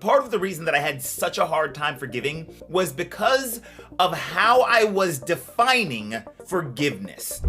Part of the reason that I had such a hard time forgiving was because of how I was defining forgiveness.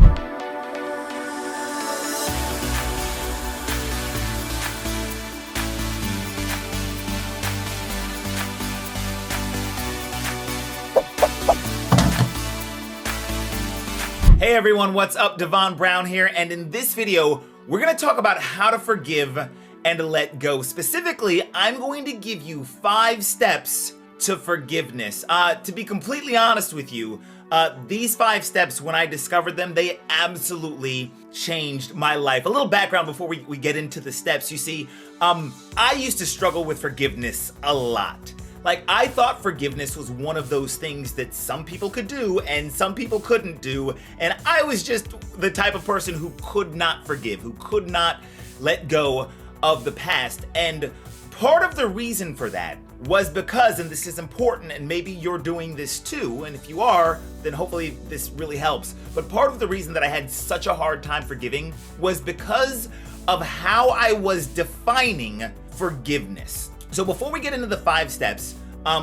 Hey everyone, what's up? Devon Brown here, and in this video, we're gonna talk about how to forgive and let go. Specifically, I'm going to give you 5 steps to forgiveness. To be completely honest with you, these 5 steps, when I discovered them, they absolutely changed my life. A little background before we get into the steps. You see, I used to struggle with forgiveness a lot. Like, I thought forgiveness was one of those things that some people could do and some people couldn't do, and I was just the type of person who could not forgive, who could not let go of the past. And part of the reason for that was because, and this is important, and maybe you're doing this too, and if you are, then hopefully this really helps, but part of the reason that I had such a hard time forgiving was because of how I was defining forgiveness. So before we get into the 5 steps,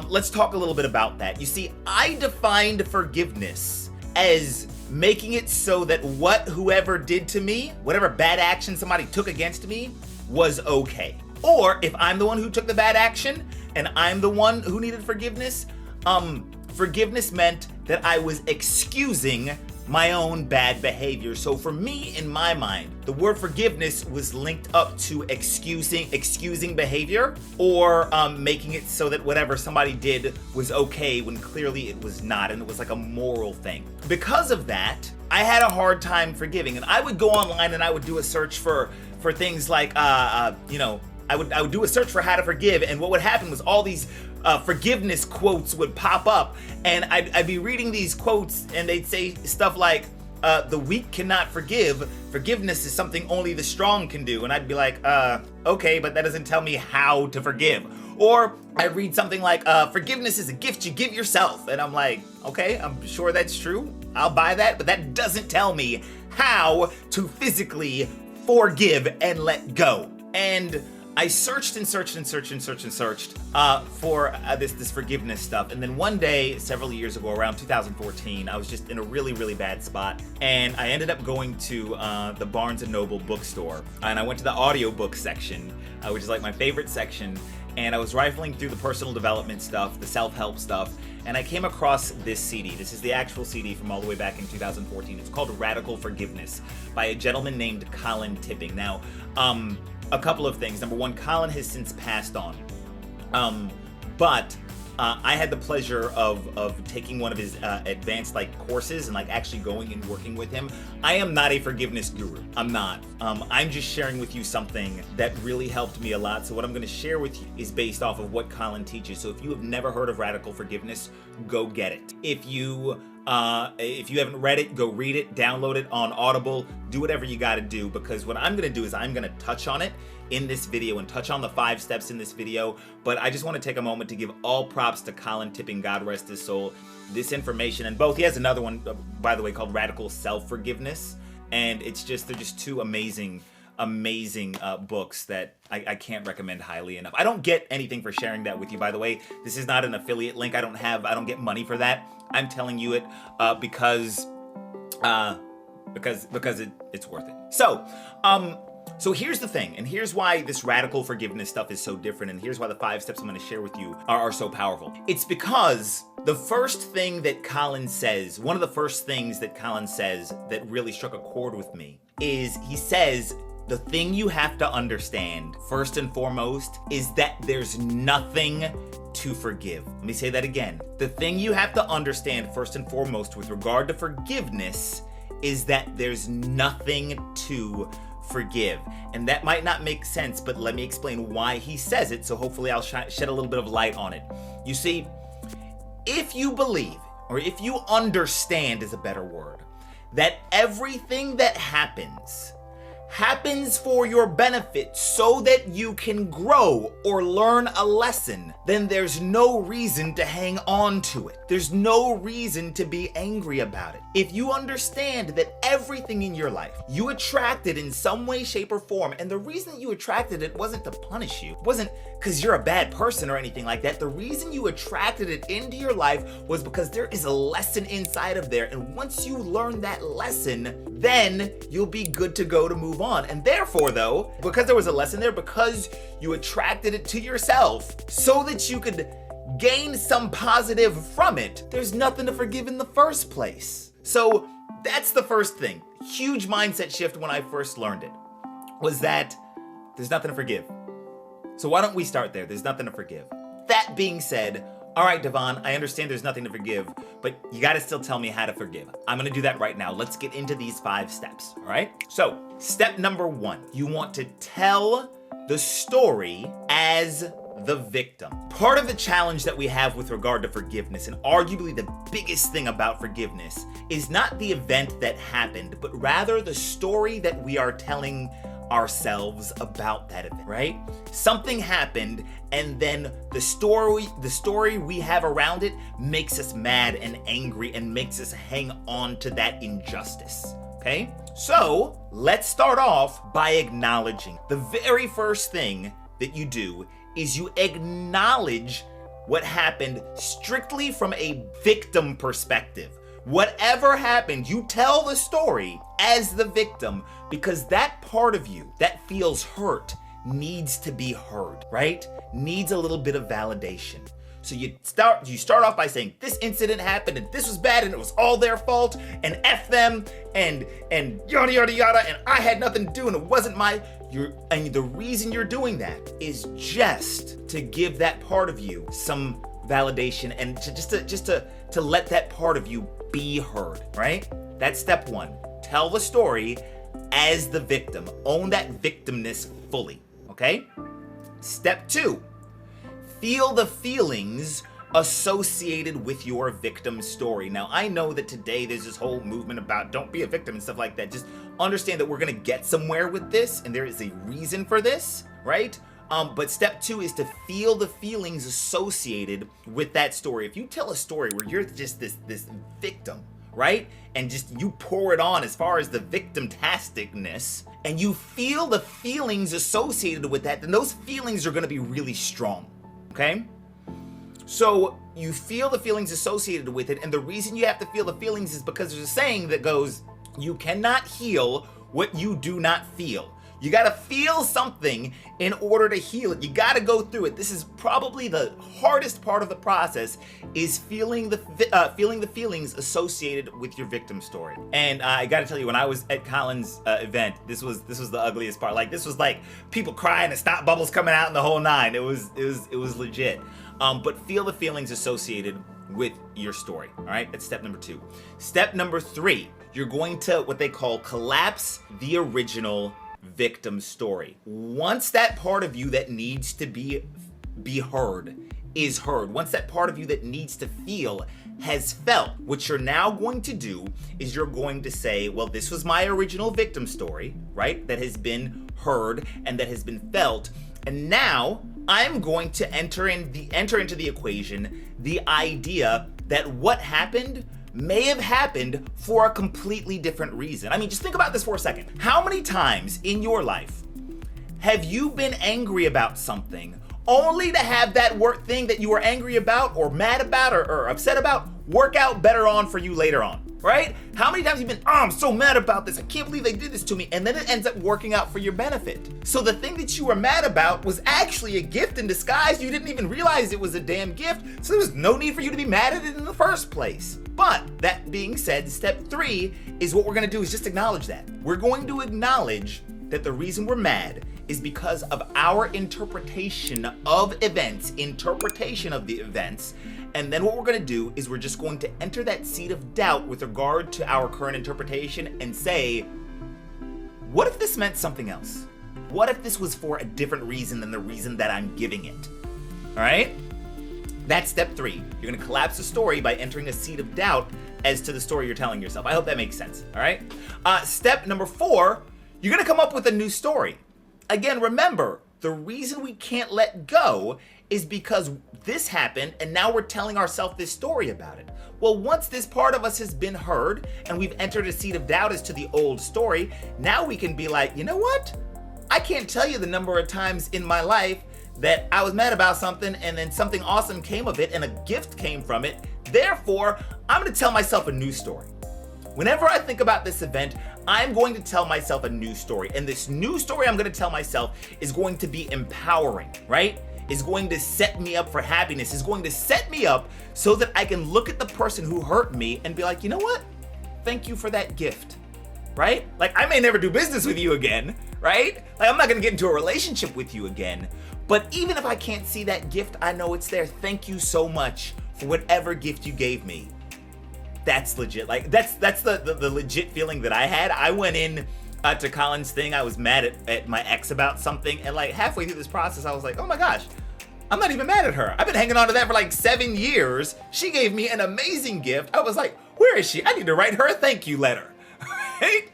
let's talk a little bit about that. You see, I defined forgiveness as making it so that whoever did to me, whatever bad action somebody took against me, was okay. Or if I'm the one who took the bad action and I'm the one who needed forgiveness, forgiveness meant that I was excusing my own bad behavior. So for me, in my mind, the word forgiveness was linked up to excusing behavior, or making it so that whatever somebody did was okay when clearly it was not, and it was like a moral thing. Because of that, I had a hard time forgiving, and I would go online and I would do a search for things like, I would do a search for how to forgive, and what would happen was all these forgiveness quotes would pop up, and I'd be reading these quotes, and they'd say stuff like, the weak cannot forgive, forgiveness is something only the strong can do, and I'd be like, okay, but that doesn't tell me how to forgive. Or I'd read something like, forgiveness is a gift you give yourself, and I'm like, okay, I'm sure that's true, I'll buy that, but that doesn't tell me how to physically forgive and let go. And I searched and searched and searched and searched and searched for this forgiveness stuff. And then one day, several years ago, around 2014, I was just in a really, really bad spot. And I ended up going to the Barnes & Noble bookstore. And I went to the audiobook section, which is like my favorite section. And I was rifling through the personal development stuff, the self-help stuff, and I came across this CD. This is the actual CD from all the way back in 2014. It's called Radical Forgiveness by a gentleman named Colin Tipping. Now, a couple of things. Number one, Colin has since passed on. But I had the pleasure of taking one of his advanced courses and actually going and working with him. I am not a forgiveness guru. I'm not. I'm just sharing with you something that really helped me a lot. So what I'm going to share with you is based off of what Colin teaches. So if you have never heard of Radical Forgiveness, go get it. If you haven't read it, go read it, download it on Audible, do whatever you got to do, because what I'm going to do is I'm going to touch on it in this video and touch on the 5 steps in this video. But I just want to take a moment to give all props to Colin Tipping, God rest his soul. This information, and both, he has another one, by the way, called Radical Self-Forgiveness, and they're just 2 amazing books that I can't recommend highly enough. I don't get anything for sharing that with you, by the way. This is not an affiliate link. I don't get money for that. I'm telling you it because it's worth it. So here's the thing, and here's why this radical forgiveness stuff is so different, and here's why the 5 steps I'm going to share with you are so powerful. It's because the first thing that Colin says, one of the first things that Colin says that really struck a chord with me, is he says, the thing you have to understand, first and foremost, is that there's nothing to forgive. Let me say that again. The thing you have to understand, first and foremost, with regard to forgiveness, is that there's nothing to forgive. And that might not make sense, but let me explain why he says it, so hopefully I'll shed a little bit of light on it. You see, if you believe, or if you understand is a better word, that everything that happens for your benefit so that you can grow or learn a lesson, then there's no reason to hang on to it. There's no reason to be angry about it. If you understand that everything in your life you attracted in some way, shape, or form, and the reason you attracted it wasn't to punish you, it wasn't because you're a bad person or anything like that. The reason you attracted it into your life was because there is a lesson inside of there, and once you learn that lesson, then you'll be good to go to move on. And therefore, though, because there was a lesson there, because you attracted it to yourself so that you could gain some positive from it, there's nothing to forgive in the first place. So that's the first thing. Huge mindset shift when I first learned it was that there's nothing to forgive. So why don't we start there? There's nothing to forgive. That being said, all right, Devon, I understand there's nothing to forgive, but you gotta still tell me how to forgive. I'm gonna do that right now. Let's get into these 5 steps, all right? So, step number 1, you want to tell the story as the victim. Part of the challenge that we have with regard to forgiveness, and arguably the biggest thing about forgiveness, is not the event that happened, but rather the story that we are telling ourselves about that event, right? Something happened, and then the story we have around it makes us mad and angry and makes us hang on to that injustice, okay? So let's start off by acknowledging. The very first thing that you do is you acknowledge what happened strictly from a victim perspective. Whatever happened, you tell the story as the victim, because that part of you that feels hurt needs to be heard, right? Needs a little bit of validation. So you start off by saying, this incident happened and this was bad and it was all their fault and F them and yada yada yada and I had nothing to do and it wasn't and the reason you're doing that is just to give that part of you some validation and to let that part of you be heard, right? That's step 1. Tell the story as the victim. Own that victimness fully, okay? Step 2. Feel the feelings associated with your victim story. Now, I know that today there's this whole movement about don't be a victim and stuff like that. Just understand that we're gonna get somewhere with this, and there is a reason for this, right? But step 2 is to feel the feelings associated with that story. If you tell a story where you're just this victim, right? And just you pour it on as far as the victim-tasticness, and you feel the feelings associated with that, then those feelings are gonna be really strong, okay? So you feel the feelings associated with it, and the reason you have to feel the feelings is because there's a saying that goes, you cannot heal what you do not feel. You gotta feel something in order to heal it. You gotta go through it. This is probably the hardest part of the process, is feeling the feelings associated with your victim story. And I gotta tell you, when I was at Colin's event, this was the ugliest part. Like, this was like people crying and snot bubbles coming out in the whole 9. It was legit. But feel the feelings associated with your story. All right, that's step number 2. Step number 3, you're going to what they call collapse the original victim story. Once that part of you that needs to be heard is heard, once that part of you that needs to feel has felt, what you're now going to do is you're going to say, well, this was my original victim story, right? That has been heard and that has been felt. And now I'm going to enter into the equation the idea that what happened may have happened for a completely different reason. I mean, just think about this for a second. How many times in your life have you been angry about something only to have that thing that you were angry about or mad about or upset about work out better on for you later on, right? How many times have you been, I'm so mad about this, I can't believe they did this to me, and then it ends up working out for your benefit. So the thing that you were mad about was actually a gift in disguise. You didn't even realize it was a damn gift, so there was no need for you to be mad at it in the first place. But that being said, step 3 is what we're gonna do is just acknowledge that. We're going to acknowledge that the reason we're mad is because of our interpretation of the events. And then what we're gonna do is we're just going to enter that seed of doubt with regard to our current interpretation and say, what if this meant something else? What if this was for a different reason than the reason that I'm giving it? All right? That's step 3. You're gonna collapse the story by entering a seed of doubt as to the story you're telling yourself. I hope that makes sense, all right? Step number 4, you're gonna come up with a new story. Again, remember, the reason we can't let go is because this happened and now we're telling ourselves this story about it. Well, once this part of us has been heard and we've entered a seed of doubt as to the old story, now we can be like, you know what? I can't tell you the number of times in my life that I was mad about something and then something awesome came of it and a gift came from it. Therefore, I'm gonna tell myself a new story. Whenever I think about this event, I'm going to tell myself a new story. And this new story I'm gonna tell myself is going to be empowering, right? Is going to set me up for happiness, is going to set me up so that I can look at the person who hurt me and be like, you know what? Thank you for that gift, right? Like, I may never do business with you again, right? Like, I'm not gonna get into a relationship with you again, but even if I can't see that gift, I know it's there. Thank you so much for whatever gift you gave me. That's legit. Like, that's the legit feeling that I had. I went in to Colin's thing, I was mad at my ex about something, and like halfway through this process, I was like, oh my gosh, I'm not even mad at her. I've been hanging on to that for like 7 years. She gave me an amazing gift. I was like, where is she? I need to write her a thank you letter. Right?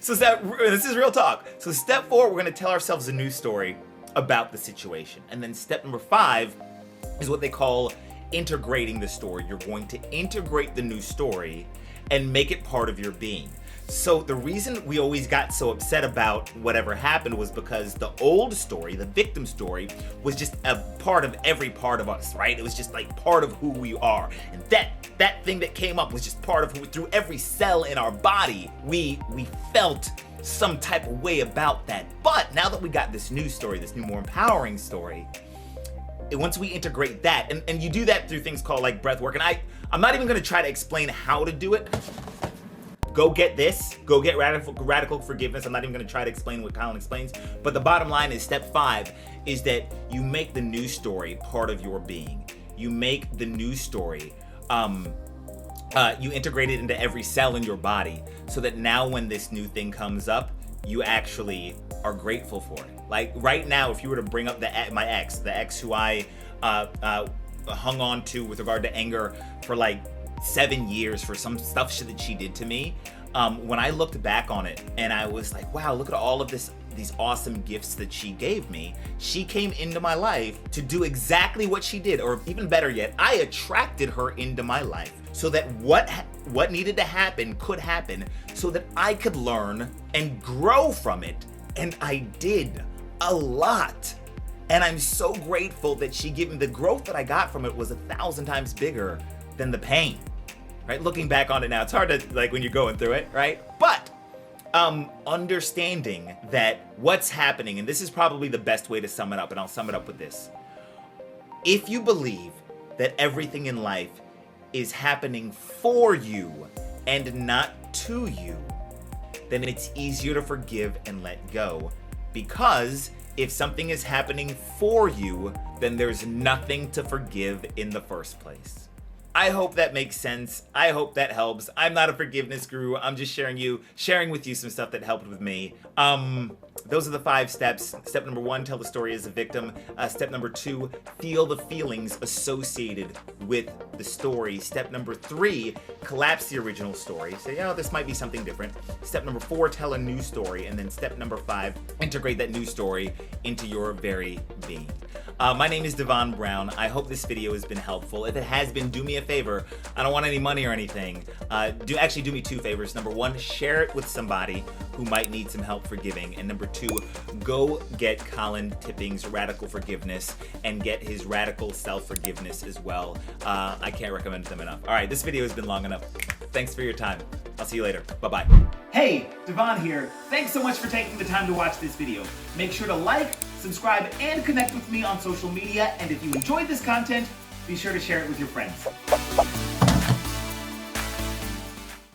So this is real talk. So step 4, we're gonna tell ourselves a new story about the situation. And then step number 5 is what they call integrating the story. You're going to integrate the new story and make it part of your being. So the reason we always got so upset about whatever happened was because the old story, the victim story, was just a part of every part of us, right? It was just like part of who we are. And that thing that came up was just part of who, through every cell in our body, we felt some type of way about that. But now that we got this new story, this new, more empowering story, once we integrate that, and you do that through things called like breath work, and I'm not even gonna try to explain how to do it. Go get this, go get radical forgiveness. I'm not even gonna try to explain what Colin explains, but the bottom line is step 5 is that you make the new story part of your being. You make the new story, you integrate it into every cell in your body so that now when this new thing comes up, you actually are grateful for it. Like right now, if you were to bring up my ex, the ex who I hung on to with regard to anger for like 7 years for some stuff that she did to me, when I looked back on it and I was like, wow, look at all of these awesome gifts that she gave me. She came into my life to do exactly what she did, or even better yet, I attracted her into my life so that what needed to happen could happen so that I could learn and grow from it. And I did a lot. And I'm so grateful that she gave me the growth that I got from it was 1,000 times bigger than the pain, right? Looking back on it now, it's hard to, like, when you're going through it, right? But understanding that what's happening, and this is probably the best way to sum it up, and I'll sum it up with this. If you believe that everything in life is happening for you and not to you, then it's easier to forgive and let go. Because if something is happening for you, then there's nothing to forgive in the first place. I hope that makes sense. I hope that helps. I'm not a forgiveness guru. I'm just sharing with you some stuff that helped with me. Those are the 5 steps. Step number 1, tell the story as a victim. Step number 2, feel the feelings associated with the story. Step number 3, collapse the original story. Say, oh, this might be something different. Step number 4, tell a new story. And then step number 5, integrate that new story into your very being. My name is Devon Brown. I hope this video has been helpful. If it has been, do me a favor. I don't want any money or anything. Do me 2 favors. Number 1, share it with somebody who might need some help forgiving. And number 2, go get Colin Tipping's Radical Forgiveness and get his Radical Self-Forgiveness as well. I can't recommend them enough. All right, this video has been long enough. Thanks for your time. I'll see you later. Bye-bye. Hey, Devon here. Thanks so much for taking the time to watch this video. Make sure to like, subscribe, and connect with me on social media. And if you enjoyed this content, be sure to share it with your friends.